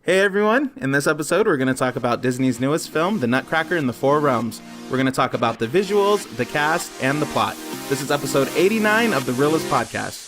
Hey everyone, in this episode we're going to talk about Disney's newest film, The Nutcracker in the Four Realms. We're going to talk about the visuals, the cast, and the plot. This is episode 89 of the Reel-ists Podcast.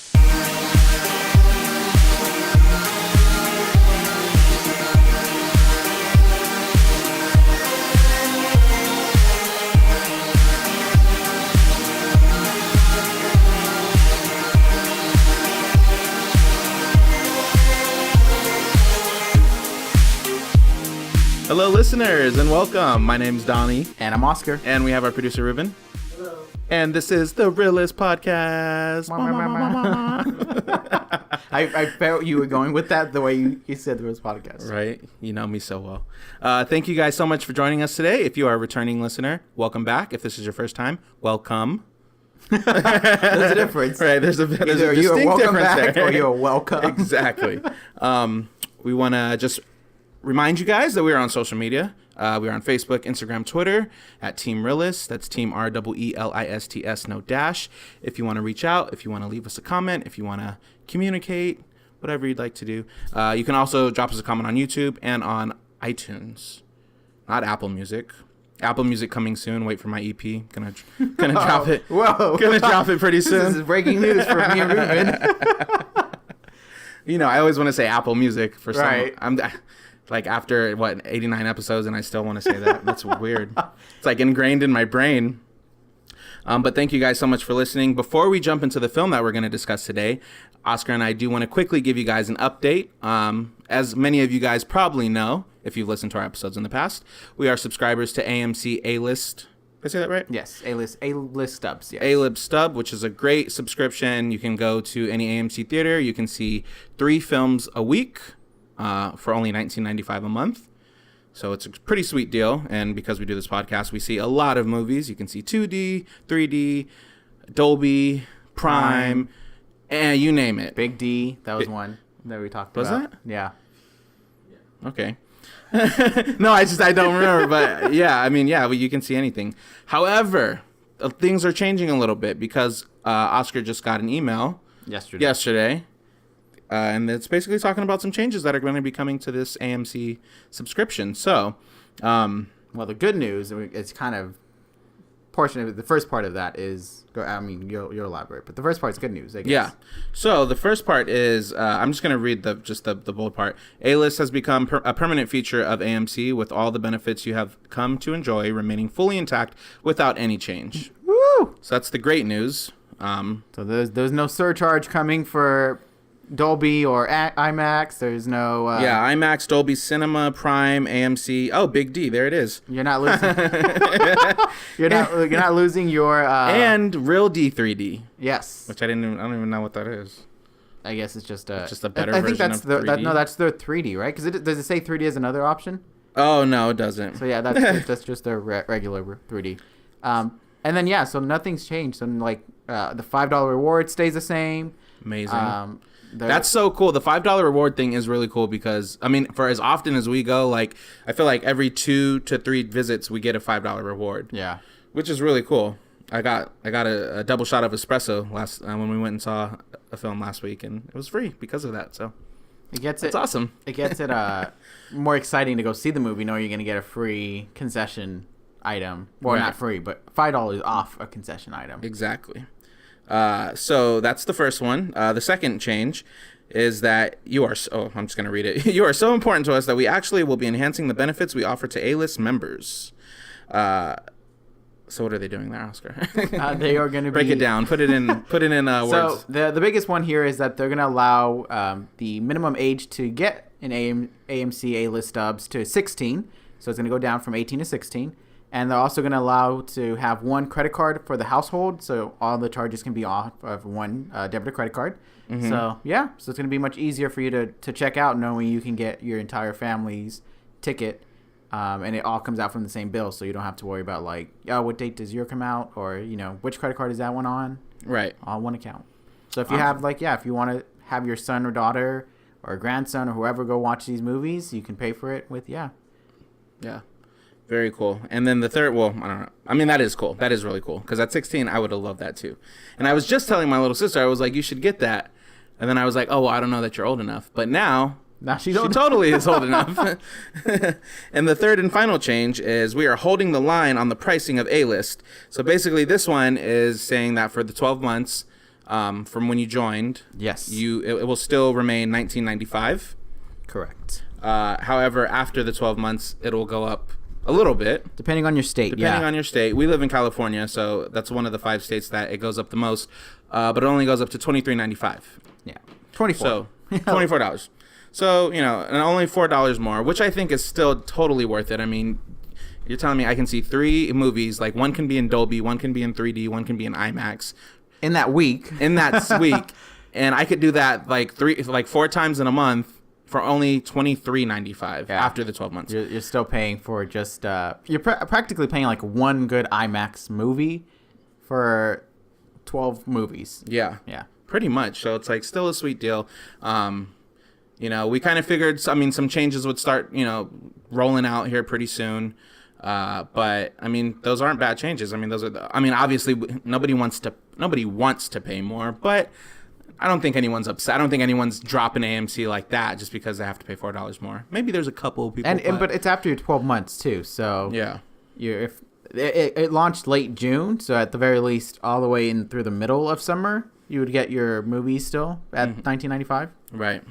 Hello listeners and welcome. My name's Donnie. And I'm Oscar. And we have our producer Ruben. Hello. And this is the Reel-ists Podcast. I felt you were going with that the way you said the Reel-ists Podcast. Right. You know me so well. Thank you guys so much for joining us today. If you are a returning listener, welcome back. If this is your first time, welcome. There's a difference. Right. There's a Either distinct you're welcome difference back there. or you're welcome. Exactly. We want to just remind you guys that we are on social media. We are on Facebook, Instagram, Twitter at Team Reel-ists. That's Team REELISTS, no dash. If you want to reach out, if you want to leave us a comment, if you want to communicate, whatever you'd like to do. You can also drop us a comment on YouTube and on iTunes, not Apple Music. Apple Music coming soon. Wait for my EP. Gonna drop it. Whoa. Gonna drop it pretty soon. This is breaking news for me and Ruben. You know, I always want to say Apple Music for some. Right. I'm like after 89 episodes, and I still want to say that. That's weird. It's like ingrained in my brain. But thank you guys so much for listening. Before we jump into the film that we're going to discuss today, Oscar and I do want to quickly give you guys an update. As many of you guys probably know, if you've listened to our episodes in the past, we are subscribers to AMC A-List. Did I say that right? Yes, A-list stubs. Yes. A-List stub, which is a great subscription. You can go to any AMC theater. You can see 3 films a week for only $19.95 a month. So it's a pretty sweet deal. And because we do this podcast, we see a lot of movies. You can see 2D, 3D, Dolby, Prime, and you name it. Big D, that was one that we talked Was about. that? Yeah. Okay. No, I don't remember. But yeah, I mean, yeah, you can see anything. However, things are changing a little bit because Oscar just got an email yesterday. And it's basically talking about some changes that are going to be coming to this AMC subscription. So, well, the good news, it's kind of portion of it. The first part of that is, I mean, you'll elaborate, but the first part is good news, I guess. Yeah. So the first part is, I'm just going to read the bold part. A-List has become a permanent feature of AMC with all the benefits you have come to enjoy remaining fully intact without any change. Woo! So that's the great news. So there's no surcharge coming for Dolby or IMAX. There's no IMAX, Dolby Cinema, Prime, AMC. Oh, Big D, there it is. You're not losing. you're not losing your and Real D 3D. Yes, Which I don't even know what that is. I guess it's just a better I think version that's of 3D. that's their 3D, right? Because does it say 3D as another option? Oh no, it doesn't. So yeah, that's just their regular 3D. And then so nothing's changed. So like the $5 reward stays the same. Amazing. That's so cool. The $5 reward thing is really cool because, I mean, for as often as we go, like, I feel like every 2 to 3 visits, we get a $5 reward. Yeah. Which is really cool. I got a double shot of espresso when we went and saw a film last week, and it was free because of that. So it's awesome. It gets it more exciting to go see the movie knowing you're going to get a free concession item. Well, Right. not free, but $5 off a concession item. Exactly. So that's the first one. The second change is that I'm just going to read it. You are so important to us that we actually will be enhancing the benefits we offer to A-List members. So what are they doing there, Oscar? They are going to break it down. Put it in words. So the biggest one here is that they're going to allow the minimum age to get an AMC A-List stubs to 16. So it's going to go down from 18 to 16. And they're also going to allow to have one credit card for the household, so all the charges can be off of one debit or credit card. Mm-hmm. So it's going to be much easier for you to check out knowing you can get your entire family's ticket, and it all comes out from the same bill, so you don't have to worry about like, what date does your come out, or which credit card is that one on? Right. On one account. So if you have if you want to have your son or daughter or grandson or whoever go watch these movies, you can pay for it with Yeah. Very cool. And then the third, I don't know. I mean, that is cool. That is really cool. Because at 16, I would have loved that too. And I was just telling my little sister, I was like, you should get that. And then I was like, oh, well, I don't know that you're old enough. But now, Now she She totally is old enough. And the third and final change is we are holding the line on the pricing of A-list. So basically this one is saying that for the 12 months from when you joined, Yes. it will still remain $19.95. Correct. However, after the 12 months, it'll go up a little bit. Depending on your state, Depending on your state. We live in California, so that's one of the 5 states that it goes up the most. But it only goes up to $23.95. Yeah. 24. So $24. So, you know, and only $4 more, which I think is still totally worth it. I mean, you're telling me I can see 3 movies, like one can be in Dolby, one can be in 3D, one can be in IMAX. In that week. And I could do that like 4 times in a month for only $23.95 after the 12 months. You're still paying for just you're practically paying like one good IMAX movie for 12 movies. Yeah. Yeah. Pretty much. So it's like still a sweet deal. You know, we kind of figured, I mean, some changes would start, you know, rolling out here pretty soon. But I mean, those aren't bad changes. I mean, obviously nobody wants to pay more, but I don't think anyone's upset. I don't think anyone's dropping AMC like that just because they have to pay $4 more. Maybe there's a couple of people. But it's after your 12 months too. So yeah, if it launched late June, so at the very least, all the way in through the middle of summer, you would get your movies still at $19.95. Right.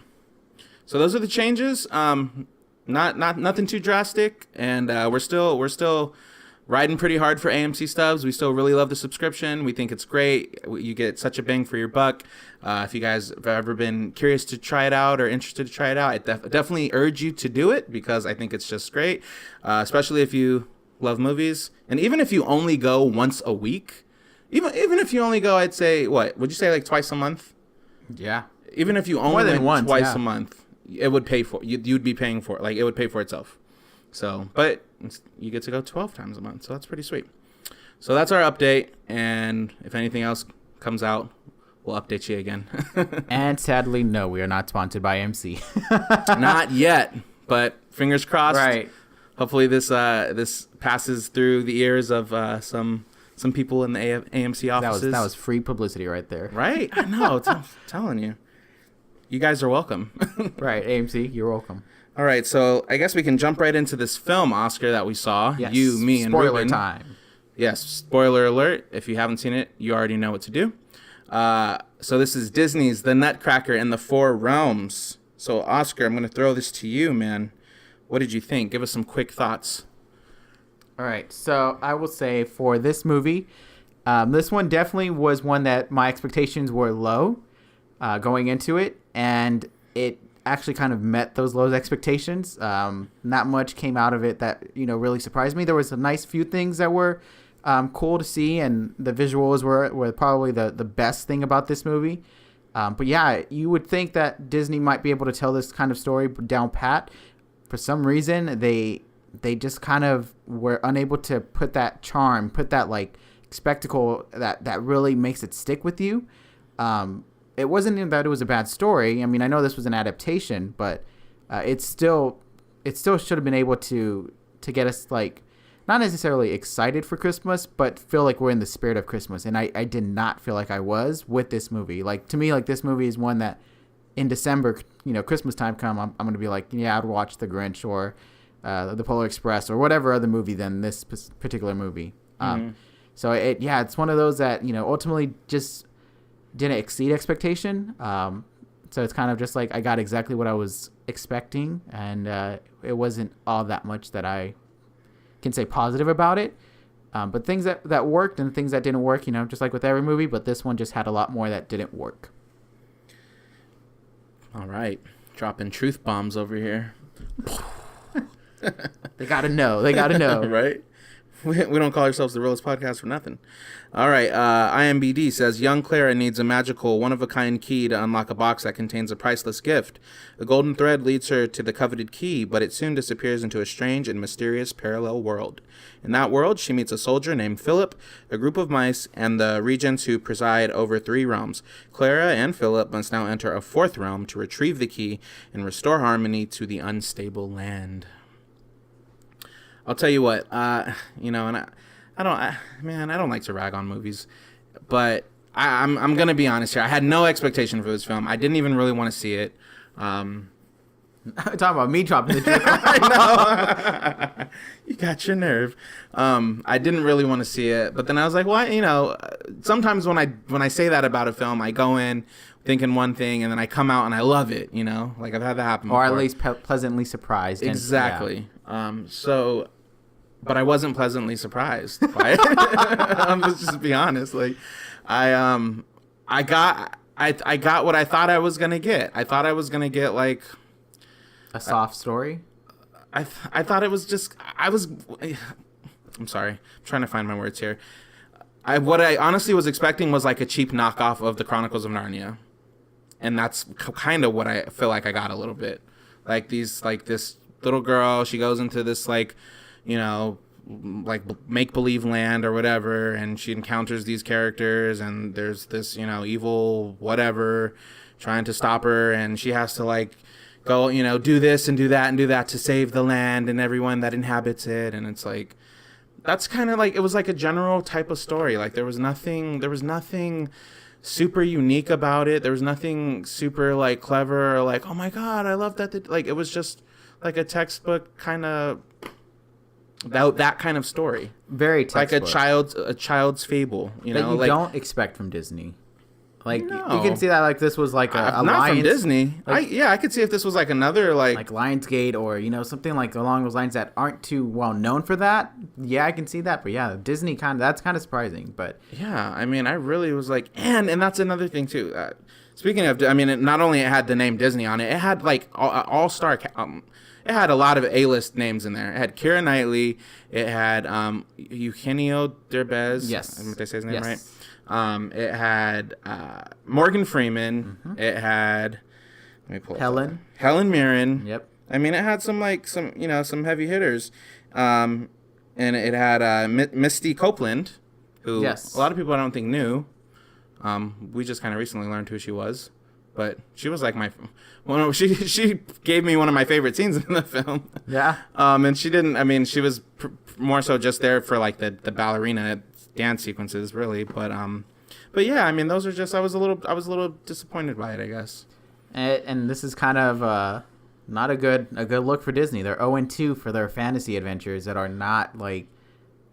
So those are the changes. Nothing too drastic, and we're still riding pretty hard for AMC stubs. We still really love the subscription. We think it's great. You get such a bang for your buck. If you guys have ever been curious to try it out or interested to try it out, I definitely urge you to do it because I think it's just great, especially if you love movies. And even if you only go once a week, even if you only go, I'd say, what would you say, like twice a month? Yeah. Even if you only went twice a month, it would pay for you'd be paying for it. Like it would pay for itself. So, but you get to go 12 times a month, so that's pretty sweet. So that's our update, and if anything else comes out, we'll update you again. And sadly, no, we are not sponsored by AMC. Not yet, but fingers crossed. Right. Hopefully this passes through the ears of some people in the AMC offices. That was free publicity right there. Right? I know. I'm telling you. You guys are welcome. Right, AMC, you're welcome. All right, so I guess we can jump right into this film, Oscar, that we saw. Yes. You, me, and Spoiler Ruben. time. Yes, spoiler alert. If you haven't seen it, you already know what to do. So this is Disney's The Nutcracker and the Four Realms. So, Oscar, I'm going to throw this to you, man. What did you think? Give us some quick thoughts. All right, so I will say for this movie, this one definitely was one that my expectations were low going into it, and it actually kind of met those low expectations. Not much came out of it that really surprised me. There was a nice few things that were cool to see, and the visuals were probably the best thing about this movie. But yeah, you would think that Disney might be able to tell this kind of story down pat. For some reason, they just kind of were unable to put that charm, put that like spectacle that really makes it stick with you. It wasn't even that it was a bad story. I mean, I know this was an adaptation, but it still should have been able to get us like not necessarily excited for Christmas, but feel like we're in the spirit of Christmas. And I did not feel like I was with this movie. Like to me, like this movie is one that in December, Christmas time come, I'm going to be like, yeah, I'd watch The Grinch or The Polar Express or whatever other movie than this particular movie. So it's one of those that, ultimately just didn't exceed expectation. So it's kind of just like I got exactly what I was expecting, and it wasn't all that much that I can say positive about it. But things that worked and things that didn't work, just like with every movie, but this one just had a lot more that didn't work. All right. Dropping truth bombs over here. They got to know. They got to know. Right? We don't call ourselves the Reel-ists Podcast for nothing. All right. IMBD says, young Clara needs a magical, one-of-a-kind key to unlock a box that contains a priceless gift. A golden thread leads her to the coveted key, but it soon disappears into a strange and mysterious parallel world. In that world, she meets a soldier named Philip, a group of mice, and the regents who preside over 3 realms. Clara and Philip must now enter a 4th realm to retrieve the key and restore harmony to the unstable land. I'll tell you what, and I don't like to rag on movies, but I'm gonna be honest here. I had no expectation for this film. I didn't even really want to see it. talking about me dropping the joke. I know. You got your nerve. I didn't really want to see it, but then I was like, why? You know, sometimes when I say that about a film, I go in thinking one thing, and then I come out and I love it. You know, like I've had that happen before. Or at least pleasantly surprised. Exactly. But I wasn't pleasantly surprised by it. Let's just be honest. Like, I got what I thought I was gonna get. I thought I was gonna get like a soft story. I thought it was just I'm sorry. I'm trying to find my words here. What I honestly was expecting was like a cheap knockoff of the Chronicles of Narnia, and that's kind of what I feel like I got a little bit. Like this little girl, she goes into this like, you know, like make-believe land or whatever, and she encounters these characters, and there's this, you know, evil whatever trying to stop her, and she has to like go, you know, do this and do that to save the land and everyone that inhabits it. And it's like, that's kind of like, it was like a general type of story. Like there was nothing super unique about it. There was nothing super like clever or like, oh my God, I love that. Like it was just like a textbook kind of, that kind of story. Very textbook. Like a child's fable, you know, that you like, don't expect from Disney. Like no. you can see that like this was like a not from Disney. Like, I could see if this was like another like Lionsgate or, you know, something like along those lines that aren't too well known for that. Yeah, I can see that. But yeah, Disney that's kind of surprising. But yeah, I mean, I really was like, and that's another thing too. Speaking of, I mean, not only it had the name Disney on it, it had like all-star. It had a lot of A-list names in there. It had Keira Knightley. It had Eugenio Derbez. Yes, did I say his name right? It had Morgan Freeman. Mm-hmm. It had, let me pull it Helen Mirren. Yep. I mean, it had some heavy hitters. And it had Misty Copeland, who a lot of people I don't think knew. We just kind of recently learned who she was, but she was like she gave me one of my favorite scenes in the film. Yeah. And she didn't. I mean, she was more so just there for like the ballerina dance sequences, really. But yeah, I mean, those are just. I was a little disappointed by it, I guess. And this is kind of not a good look for Disney. They're 0-2 for their fantasy adventures that are not like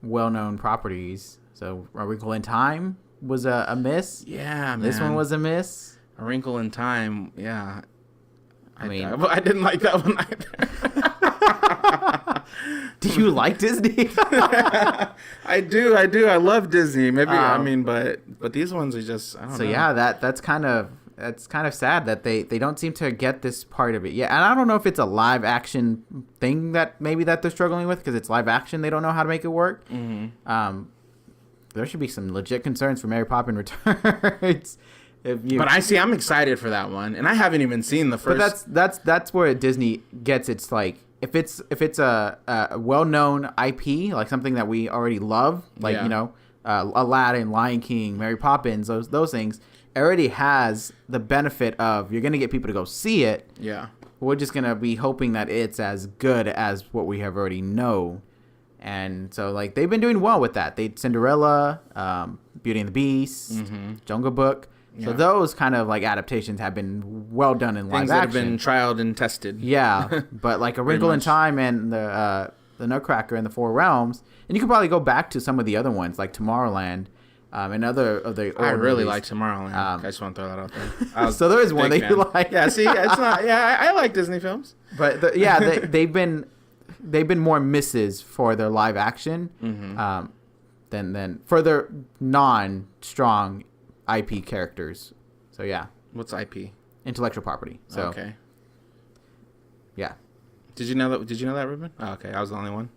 well-known properties. So A Wrinkle in Time was a miss. Yeah, man. This one was a miss. A Wrinkle in Time, yeah. I mean, I didn't like that one either. Do you like Disney? I do. I love Disney. Maybe I mean, but these ones are just. I don't know. So yeah, that's kind of sad that they don't seem to get this part of it. Yeah, and I don't know if it's a live action thing that they're struggling with, because it's live action. They don't know how to make it work. Mm-hmm. There should be some legit concerns for Mary Poppins Returns. But I'm excited for that one, and I haven't even seen the first. But that's where Disney gets its like, if it's a well-known IP, like something that we already love, like you know, Aladdin, Lion King, Mary Poppins, those things, already has the benefit of you're gonna get people to go see it. Yeah, we're just gonna be hoping that it's as good as what we have already known. And so, like, they've been doing well with that. Cinderella, Beauty and the Beast, mm-hmm. Jungle Book. Yeah. So those kind of, like, adaptations have been well done in live action. Things that have been trialed and tested. Yeah, but, like, A Wrinkle in Time and the Nutcracker and the Four Realms. And you could probably go back to some of the other ones, like Tomorrowland and other of the I really like Tomorrowland. I just want to throw that out there. So there is one that you like. Yeah, see, it's not. Yeah, I like Disney films. But, they've been more misses for their live action mm-hmm. Than for their non-strong IP characters. So yeah. What's IP? Intellectual property. So okay. Yeah. Did you know that, Ruben? Oh, okay, I was the only one.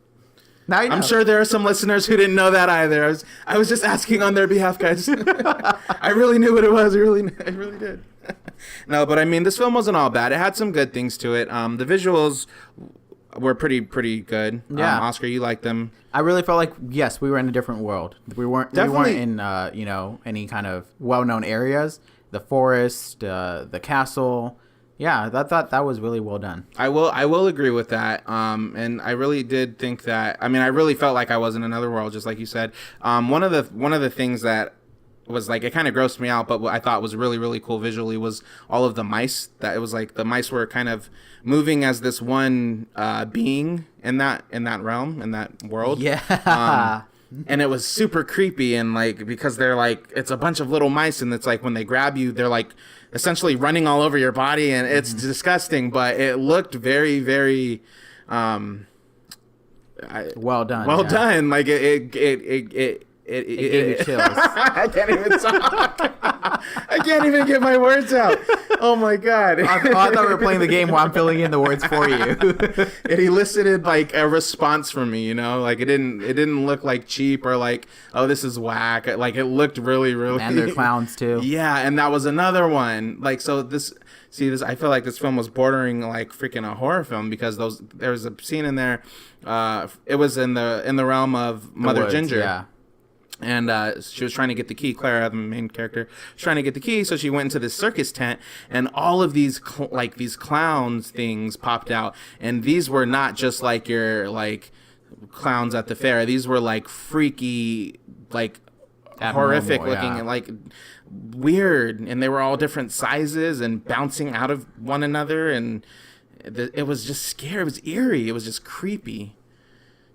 Now you know. I'm sure there are some listeners who didn't know that either. I was just asking on their behalf, guys. I really knew what it was. I really did. No, but I mean, this film wasn't all bad. It had some good things to it. The visuals were pretty good. Yeah. Oscar, you liked them. I really felt like, yes, we were in a different world. We weren't in any kind of well-known areas. The forest, the castle. Yeah, I thought that was really well done. I will agree with that. And I really did think that. I mean, I really felt like I was in another world, just like you said. One of the things that was like, it kind of grossed me out, but what I thought was really, really cool visually was all of the mice. That it was like the mice were kind of moving as this one being in that realm, in that world. Yeah. And it was super creepy, and like, because they're like, it's a bunch of little mice, and it's like when they grab you, they're like essentially running all over your body, and it's disgusting, but it looked very, very well done. Well done. Like it gave you chills. I can't even talk. I can't even get my words out. Oh my god! I thought we were playing the game while I'm filling in the words for you. It elicited like a response from me, you know. Like it didn't look like cheap or like, oh, this is whack. Like it looked really, really. And they're clowns too. Yeah, and that was another one. Like, so this. See this? I feel like this film was bordering like freaking a horror film, because there was a scene in there. It was in the realm of Mother Woods, Ginger. Yeah. And she was trying to get the key. Clara, the main character, was trying to get the key, so she went into this circus tent, and all of these these clowns things popped out, and these were not just like your like clowns at the fair. These were like freaky, like horrific looking, and like weird, and they were all different sizes and bouncing out of one another, and it was just scary. It was eerie. It was just creepy.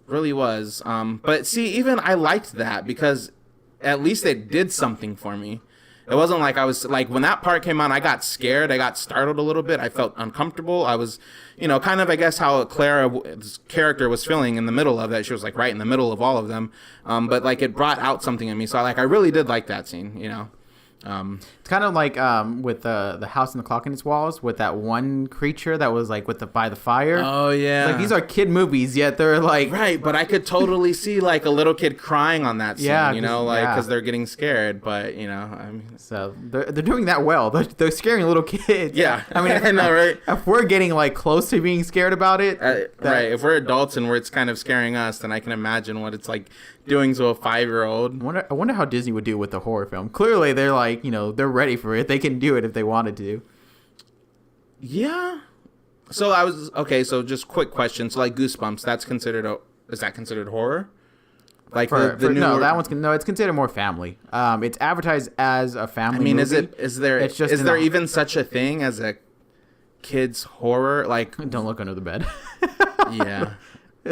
Really was. But see, even I liked that, because at least it did something for me. It wasn't like I was like, when that part came on, I got scared. I got startled a little bit. I felt uncomfortable. I was, kind of, I guess, how Clara's character was feeling in the middle of that. She was like right in the middle of all of them. But like it brought out something in me. So I really did like that scene, It's kind of like with the house and the clock in its walls, with that one creature that was like by the fire. Oh yeah, like these are kid movies, yet they're like right. But I could totally see like a little kid crying on that scene, because they're getting scared. But I mean, so they're doing that well. They're scaring little kids. Yeah, I mean, I know, right? If we're getting like close to being scared about it, right? If we're adults and it's kind of scaring us, then I can imagine what it's like doing to a 5-year-old. I wonder how Disney would do with the horror film. Clearly, they're like, they're ready for it. They can do it if they wanted to. Yeah. So just quick question. So like Goosebumps, is that considered horror? Like it's considered more family. It's advertised as a family. I mean, movie. Is there even such a thing as a kids horror? Like, don't look under the bed. Yeah.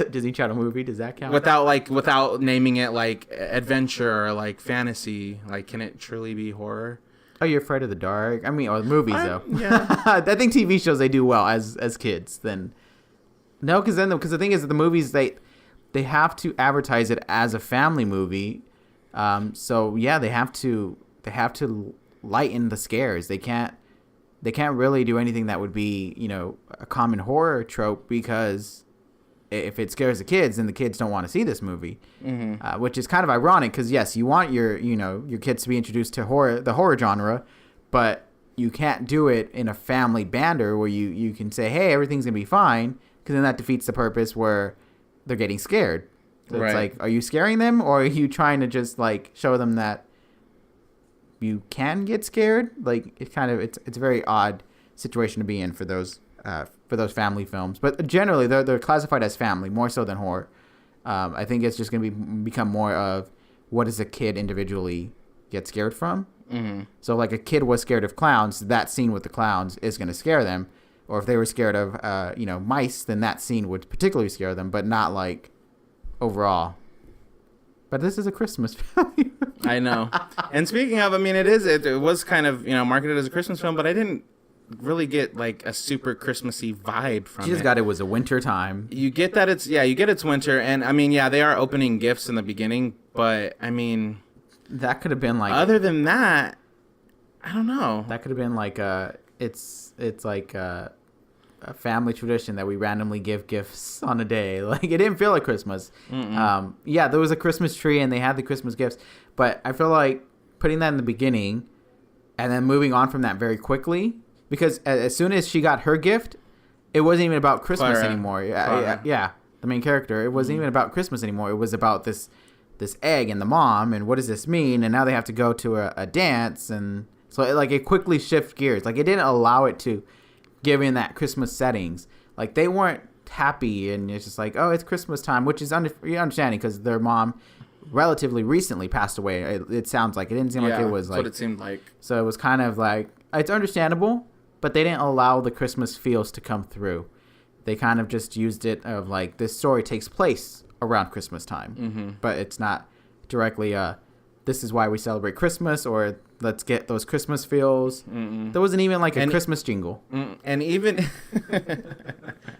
Disney Channel movie, does that count? Without naming it like adventure or like fantasy, like can it truly be horror? Oh, you're afraid of the dark? I mean, or movies though. Yeah. I think TV shows they do well as kids. Then no, because the thing is that the movies they have to advertise it as a family movie. So yeah, they have to lighten the scares. They can't really do anything that would be a common horror trope, because if it scares the kids, then the kids don't want to see this movie, which is kind of ironic, because yes, you want your kids to be introduced to the horror genre, but you can't do it in a family banter where you can say, hey, everything's gonna be fine, because then that defeats the purpose where they're getting scared. So right. It's like, are you scaring them, or are you trying to just like show them that you can get scared? Like it's a very odd situation to be in for those family films, but generally they're classified as family more so than horror. I think it's just going to become more of what does a kid individually get scared from. Mm-hmm. So like a kid was scared of clowns, that scene with the clowns is going to scare them, or if they were scared of mice, then that scene would particularly scare them, but not like overall. But this is a Christmas film. I know. And speaking of, I mean, it was kind of marketed as a Christmas film, but I didn't really get like a super Christmassy vibe from it. You just got it was a winter time. You get that it's winter, and I mean, yeah, they are opening gifts in the beginning, but I mean, that could have been like, other than that, I don't know. That could have been like it's like a family tradition that we randomly give gifts on a day. Like it didn't feel like Christmas. Yeah, there was a Christmas tree and they had the Christmas gifts, but I feel like putting that in the beginning and then moving on from that very quickly. Because as soon as she got her gift, it wasn't even about Christmas anymore. Yeah, the main character. It wasn't even about Christmas anymore. It was about this egg and the mom, and what does this mean? And now they have to go to a dance, and so it quickly shifts gears. Like it didn't allow it to give in that Christmas settings. Like they weren't happy, and it's just like, oh, it's Christmas time, which is understanding because their mom relatively recently passed away. It sounds like it didn't seem like it was like. That's what it seemed like. So it was kind of like it's understandable, but they didn't allow the Christmas feels to come through. They kind of just used it of like this story takes place around Christmas time, but it's not directly this is why we celebrate Christmas or let's get those Christmas feels. There wasn't even like a Christmas jingle. And even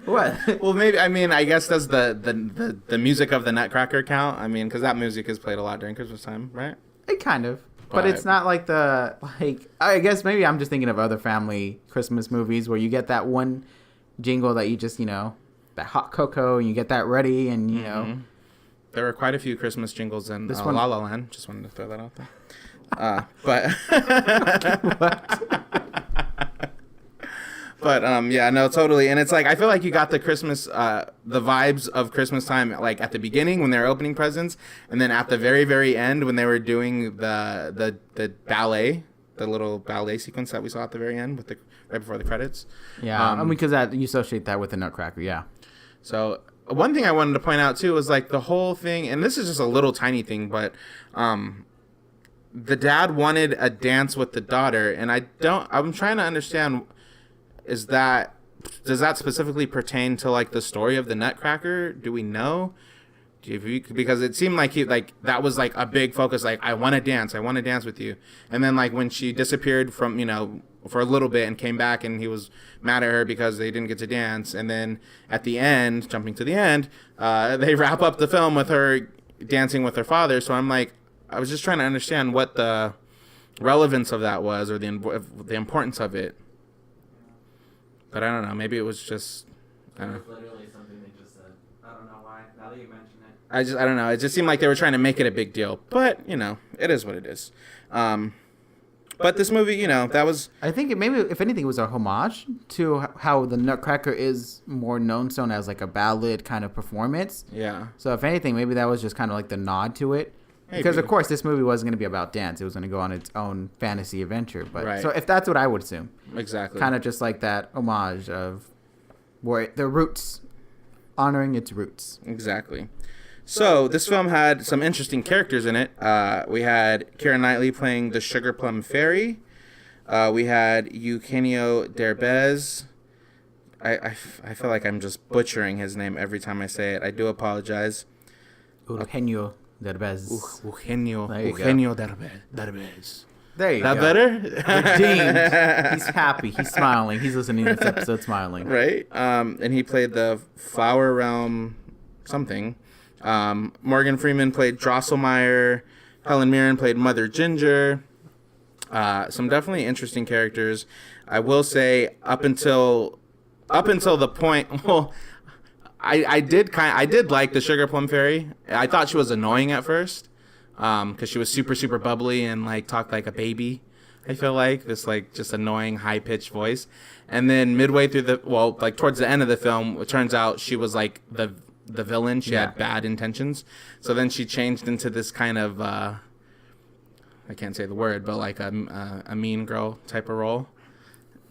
what? Well, maybe I guess does the music of the Nutcracker count? I mean, because that music is played a lot during Christmas time, right? It kind of, but it's not like I guess maybe I'm just thinking of other family Christmas movies where you get that one jingle that you just that hot cocoa and you get that ready and you know. There were quite a few Christmas jingles in this La La Land. Just wanted to throw that out there. Yeah, no, totally. And it's like, I feel like you got the Christmas, the vibes of Christmas time, like at the beginning when they were opening presents. And then at the very, very end when they were doing the ballet, the little ballet sequence that we saw at the very end right before the credits. Yeah. Because you associate that with the Nutcracker. Yeah. So one thing I wanted to point out too was like the whole thing, and this is just a little tiny thing, but the dad wanted a dance with the daughter, and I'm trying to understand, does that specifically pertain to like the story of the Nutcracker? Do we know? Because it seemed like that was like a big focus, like I want to dance with you, and then like when she disappeared from for a little bit and came back and he was mad at her because they didn't get to dance, and then at the end, jumping to the end, they wrap up the film with her dancing with her father. So I was just trying to understand what the relevance of that was or the importance of it, but I don't know, maybe it was just literally something they just said. I don't know why, now that you mention it. I don't know. It just seemed like they were trying to make it a big deal. But, it is what it is. But this movie, that was... I think maybe, if anything, it was a homage to how the Nutcracker is more known as like a ballad kind of performance. Yeah. So if anything, maybe that was just kind of like the nod to it. Maybe. Because, of course, this movie wasn't going to be about dance. It was going to go on its own fantasy adventure. But right. So if that's what I would assume. Exactly. Kind of just like that homage of where the roots, honoring its roots. Exactly. So this film had some interesting characters in it. We had Keira Knightley playing the Sugar Plum Fairy. We had Eugenio Derbez. I feel like I'm just butchering his name every time I say it. I do apologize. Eugenio Derbez. Eugenio Derbez. There you go. That better? Redeemed. He's happy. He's smiling. He's listening to this episode smiling. Right. And he played the Flower Realm something. Morgan Freeman played Drosselmeyer. Helen Mirren played Mother Ginger. Some definitely interesting characters. I will say up until the point. Well, I did like the Sugar Plum Fairy. I thought she was annoying at first, because she was super super bubbly and like talked like a baby. I feel like this like just annoying high pitched voice, and then midway through towards the end of the film, it turns out she was like the villain. She had bad intentions. So then she changed into this kind of I can't say the word, but like a mean girl type of role.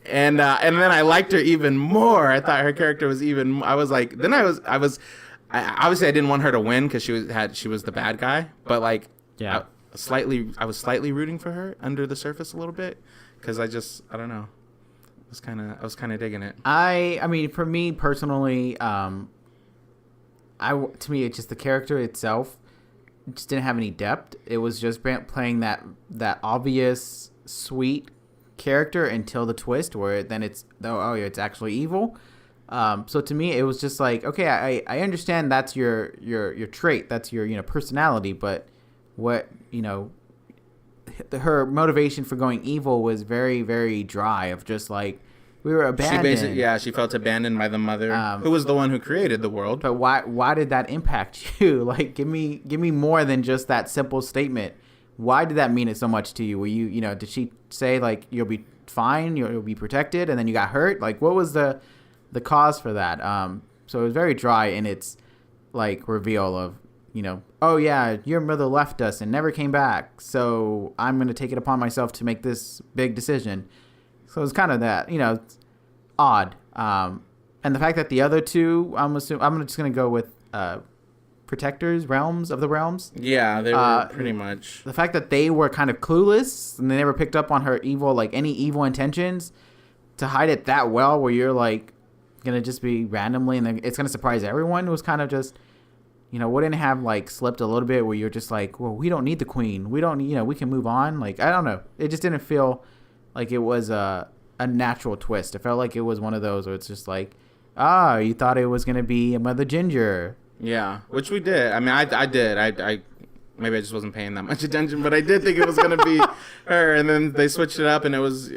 And then I liked her even more. I thought her character was even. I was like, then I obviously I didn't want her to win because she was the bad guy. But like, I was slightly rooting for her under the surface a little bit because I don't know. I was kind of digging it. I mean, for me personally, to me, it's just the character itself just didn't have any depth. It was just playing that obvious sweet character until the twist where then it's actually evil. So to me, it was just like, okay, I understand that's your trait, that's your personality, but what her motivation for going evil was very very dry. Of just like we were abandoned. She felt abandoned by the mother, who was the one who created the world. But why did that impact you? Like, give me more than just that simple statement. Why did that mean it so much to you? Were you, did she say like you'll be fine, you'll be protected, and then you got hurt? Like, what was the cause for that? So it was very dry in its like reveal of, oh yeah, your mother left us and never came back, so I'm gonna take it upon myself to make this big decision. So it's kind of that, it's odd. And the fact that the other two, I'm just gonna go with protectors, realms of the realms. Yeah, they were pretty much. The fact that they were kind of clueless and they never picked up on her evil, like any evil intentions, to hide it that well, where you're like gonna just be randomly and then it's gonna surprise everyone, was kind of just, wouldn't have like slipped a little bit where you're just like, well, we don't need the queen, we don't, we can move on. Like, I don't know, it just didn't feel like it was a natural twist. It felt like it was one of those where it's just like, you thought it was gonna be Mother Ginger. Yeah, which we did. I mean, I did. I maybe I just wasn't paying that much attention, but I did think it was gonna be her. And then they switched it up, and it was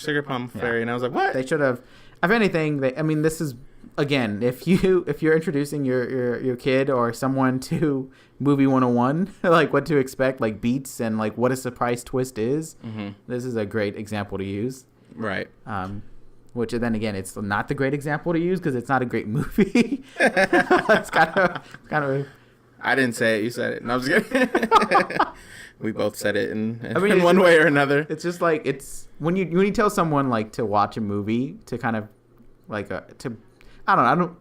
Sugar Plum Fairy, and I was like, what? They should have. If anything, this is again, if you're introducing your kid or someone to movie 101, like what to expect, like beats and like what a surprise twist is. Mm-hmm. This is a great example to use. Right. Which then again, it's not the great example to use because it's not a great movie. It's kind of. I didn't say it. You said it. No, I was kidding. We both said it in one way or another. It's just like it's when you tell someone like to watch a movie to kind of like I don't know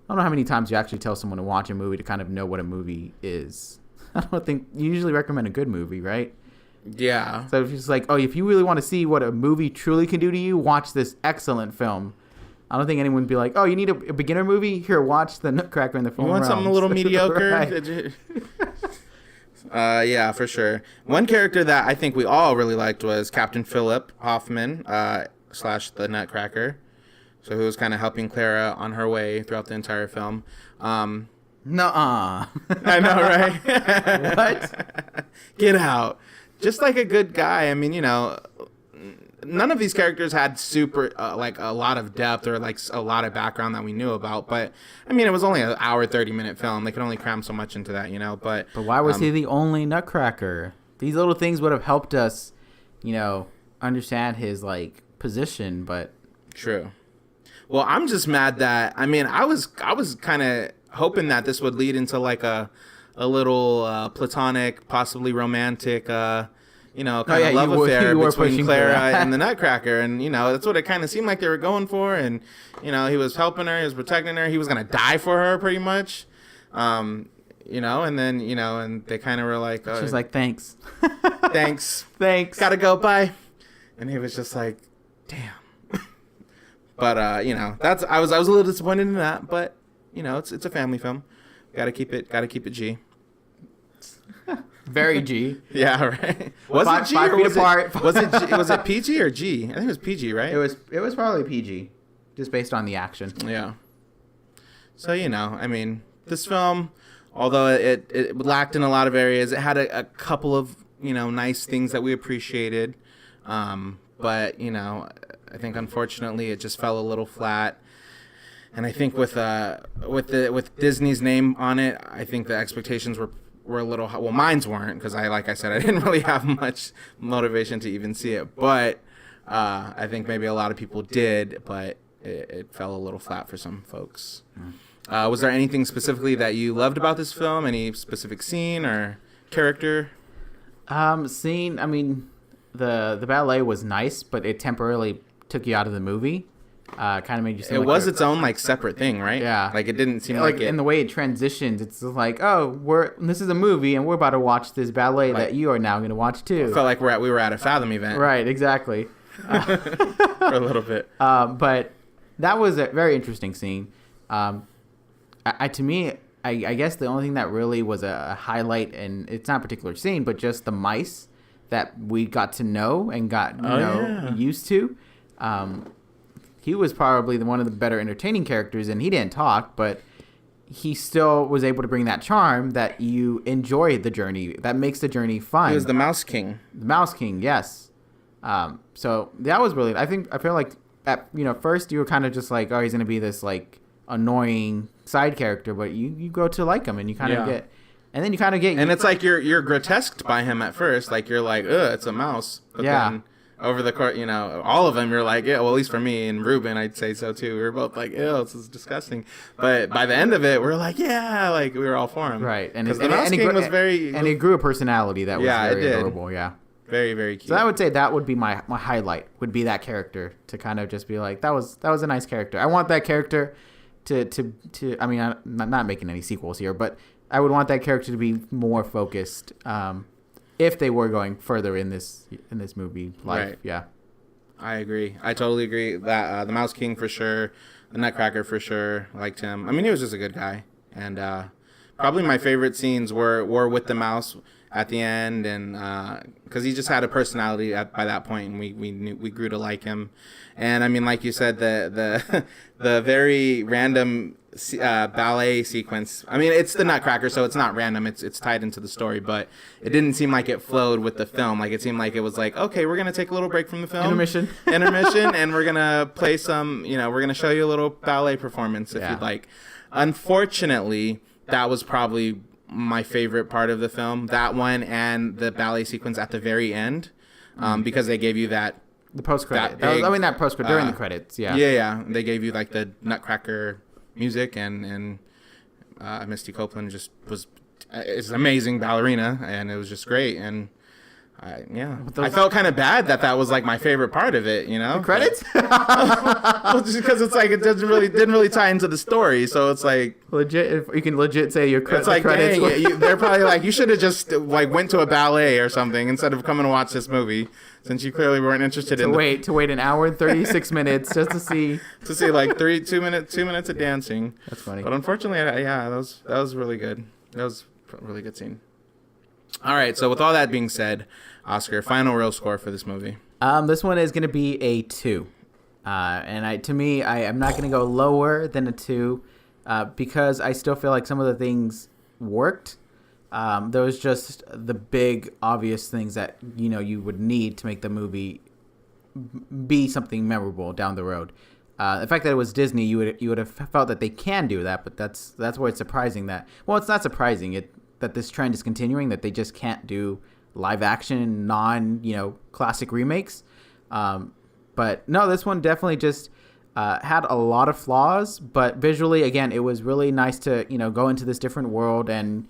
how many times you actually tell someone to watch a movie to kind of know what a movie is. I don't think you usually recommend a good movie, right? Yeah. So if it's like, if you really want to see what a movie truly can do to you, watch this excellent film. I don't think anyone would be like, you need a beginner movie? Here, watch the Nutcracker in the Film. You want Realms. something a little mediocre? Yeah, for sure. One character that I think we all really liked was Captain Philip Hoffman, / the Nutcracker. So he was kind of helping Clara on her way throughout the entire film. Nuh-uh. I know, right? What? Get out. Just like a good guy. I mean, none of these characters had super, like a lot of depth or like a lot of background that we knew about. But, I mean, it was only an hour, 30-minute film. They could only cram so much into that, But why was he the only Nutcracker? These little things would have helped us, understand his, like, position, but... True. Well, I'm just mad that, I mean, I was kind of hoping that this would lead into, like, a little platonic, possibly romantic, kind of love affair between Clara and the Nutcracker. And, that's what it kind of seemed like they were going for. And, he was helping her. He was protecting her. He was going to die for her pretty much. And then, and they kind of were like... She's like, thanks. Thanks. Thanks. Gotta go. Bye. And he was just like, damn. But, that's... I was a little disappointed in that. But, it's a family film. Gotta keep it G. Very G. Yeah, right. Was it G or was it PG or G? I think it was PG, right? It was probably PG, just based on the action. Yeah. So I mean, this film, although it lacked in a lot of areas, it had a couple of nice things that we appreciated. But I think unfortunately it just fell a little flat. And I think with Disney's name on it, I think the expectations were a little... Well, mine's weren't, because like I said, I didn't really have much motivation to even see it. But I think maybe a lot of people did, but it fell a little flat for some folks. Was there anything specifically that you loved about this film? Any specific scene or character? Scene, I mean, the ballet was nice, but it temporarily took you out of the movie. Kind of made you seem it was its own like separate thing, right? Yeah, like it didn't seem like it. And the way it transitions, it's like, this is a movie and we're about to watch this ballet that you are now going to watch too. It felt like we were at a Fathom event, right? Exactly. For a little bit. But that was a very interesting scene. To me, I guess the only thing that really was a highlight, and it's not a particular scene, but just the mice that we got to know and got used to. He was probably one of the better entertaining characters, and he didn't talk, but he still was able to bring that charm that you enjoy the journey. That makes the journey fun. He was the Mouse King. The Mouse King, yes. So that was really... I feel like at first you were kind of just like, he's going to be this like annoying side character, but you grow to like him, and you kind of get... And then you kind of get... And it's like you're grotesqued by him at first. Like you're like, it's a mouse. But then over the course, all of them, you're like, well, at least for me and Ruben, I'd say so too. We were both like, ew, this is disgusting. But by the end of it, we're like, like we were all for him. Right. And the Mouse King was very... And it grew a personality that was very adorable, Very, very cute. So I would say that would be my highlight, would be that character, to kind of just be like, that was a nice character. I want that character I mean, I'm not making any sequels here, but I would want that character to be more focused if they were going further in this movie life. Right. Yeah. I agree. I totally agree that the Mouse King for sure, the Nutcracker for sure, liked him. I mean, he was just a good guy, and probably my favorite scenes were with the mouse at the end, and because he just had a personality by that point, and we grew to like him. And I mean, like you said, the very random ballet sequence. I mean, it's the Nutcracker, so it's not random. It's tied into the story, but it didn't seem like it flowed with the film. Like it seemed like it was like, okay, we're gonna take a little break from the film, intermission, and we're gonna play some. We're gonna show you a little ballet performance if you'd like. Unfortunately, that was probably my favorite part of the film. That one and the ballet sequence at the very end, because they gave you that. The post credit. That post credit during the credits. Yeah. Yeah. They gave you like the Nutcracker music, and Misty Copeland just is an amazing ballerina, and it was just great. And I felt kind of bad that was like my favorite part of it. The credits. Well, just because it's like it didn't really tie into the story, so it's like legit. If you can legit say your credits. It's like, dang, they're probably like, you should have just like went to a ballet or something instead of coming to watch this movie, since you clearly weren't interested to wait an hour and 36 minutes just to see like 2 minutes of dancing. That's funny. But unfortunately, that was really good. That was a really good scene. All right, so with all that being said, Oscar, final real score for this movie. This one is going to be a 2. And I'm not going to go lower than a 2 because I still feel like some of the things worked. There was just the big obvious things that you would need to make the movie be something memorable down the road. The fact that it was Disney, you would have felt that they can do that, but that's why it's surprising that. Well, it's not surprising that this trend is continuing, that they just can't do live action classic remakes. But no, this one definitely just had a lot of flaws, but visually, again, it was really nice to go into this different world, and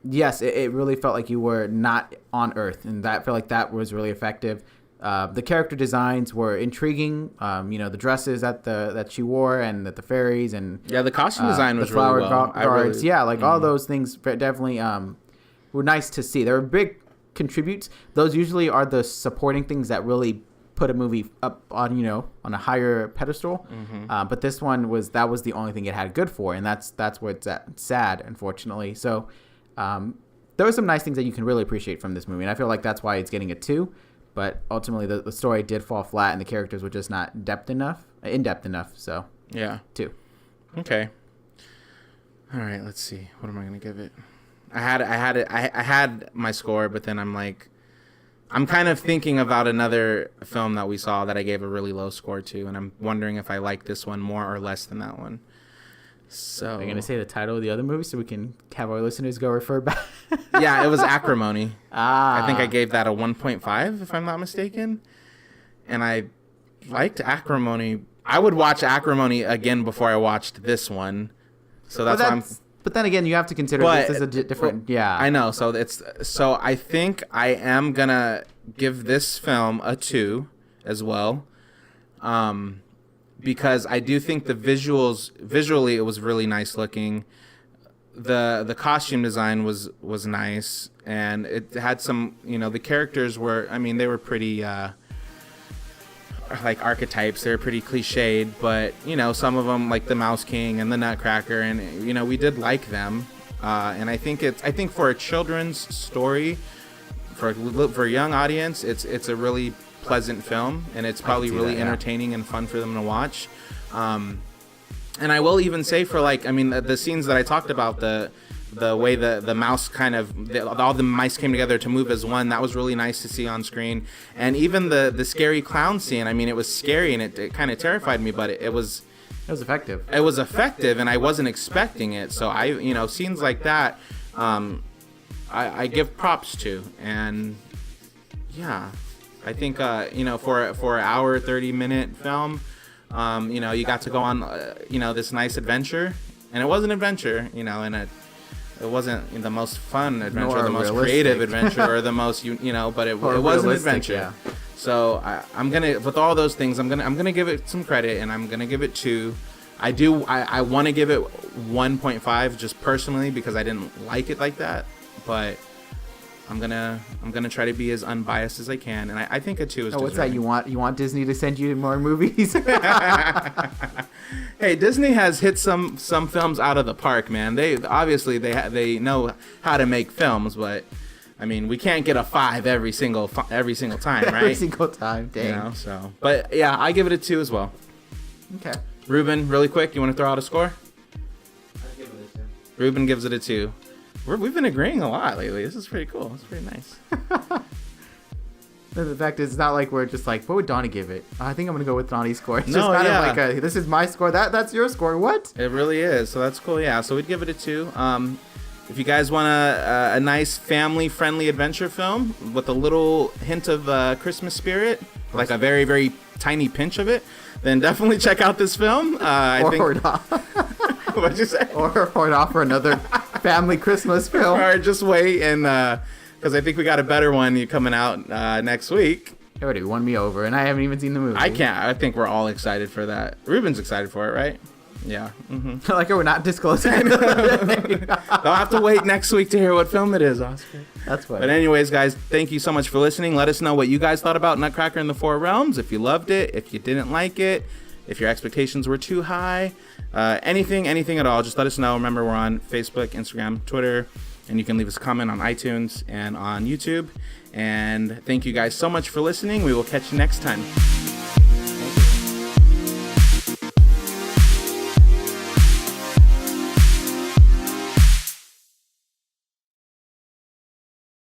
yes, it really felt like you were not on Earth, and I feel like that was really effective. The character designs were intriguing. The dresses that she wore, and the fairies, and the costume design was the flower really well. guards. All those things definitely were nice to see. They were big contributes. Those usually are the supporting things that really put a movie up on on a higher pedestal. Mm-hmm. But this one was the only thing it had good for, and that's what's sad, unfortunately. So there were some nice things that you can really appreciate from this movie, and I feel like that's why it's getting a 2. But ultimately, the story did fall flat, and the characters were just not in depth enough. So 2. Okay. All right. Let's see. What am I gonna give it? I had my score, but then I'm kind of thinking about another film that we saw that I gave a really low score to, and I'm wondering if I like this one more or less than that one. So are you gonna say the title of the other movie so we can have our listeners go refer back? Yeah, it was Acrimony. I think I gave that a 1.5 if I'm not mistaken, and I liked Acrimony. I would watch Acrimony again before I watched this one, so that's why I'm. But then again, you have to consider this is a different. Yeah, I know. So I think I am gonna give this film a 2 as well. Because I do think visually it was really nice looking. The costume design was nice, and it had some, the characters were, they were pretty like archetypes. They were pretty cliched, but some of them, like the Mouse King and the Nutcracker, and we did like them. And I think for a children's story, for a young audience, it's a really pleasant film, and it's probably really entertaining and fun for them to watch. And I will even say for the scenes that I talked about, the way the mouse all the mice came together to move as one, that was really nice to see on screen. And even the scary clown scene, it was scary and it kind of terrified me, but it was effective. It was effective, and I wasn't expecting it. So scenes like that, I give props to. And yeah, I think for an hour 30-minute film, you got to go on this nice adventure, and it was an adventure, and it wasn't the most fun adventure, or the most creative adventure, or the most but it was an adventure. Yeah. So I'm gonna, with all those things, I'm gonna give it some credit, and I'm gonna give it 2. I want to give it 1.5 just personally because I didn't like it like that, but I'm gonna try to be as unbiased as I can, and I think a 2 is. Oh, what's that? You want Disney to send you more movies? Hey, Disney has hit some films out of the park, man. They they know how to make films, but I mean, we can't get a 5 every single time, right? Every single time, dang. You know, so, but yeah, I give it a 2 as well. Okay. Ruben, really quick, you want to throw out a score? I'd give it a 2. Ruben gives it a 2. We've been agreeing a lot lately. This is pretty cool. It's pretty nice. The fact is, it's not like we're just like, what would Donnie give it? I think I'm gonna go with Donnie's score. It's No, just kind yeah. of like this is my score. That's your score. What? It really is. So that's cool. Yeah. So we'd give it a 2. If you guys want a nice family-friendly adventure film with a little hint of Christmas spirit, like a very, very tiny pinch of it, then definitely check out this film. Or not. What'd you say? Or not for another family Christmas film. Or just wait, and because I think we got a better one coming out next week. It already won me over, and I haven't even seen the movie. I can't. I think we're all excited for that. Ruben's excited for it, right? Yeah. Mm-hmm. Like we're not disclosing it. They'll have to wait next week to hear what film it is, Oscar. That's funny. But anyways, guys, thank you so much for listening. Let us know what you guys thought about Nutcracker in the Four Realms. If you loved it, if you didn't like it, if your expectations were too high, anything at all, just let us know. Remember, we're on Facebook, Instagram, Twitter, and you can leave us a comment on iTunes and on YouTube. And thank you guys so much for listening. We will catch you next time.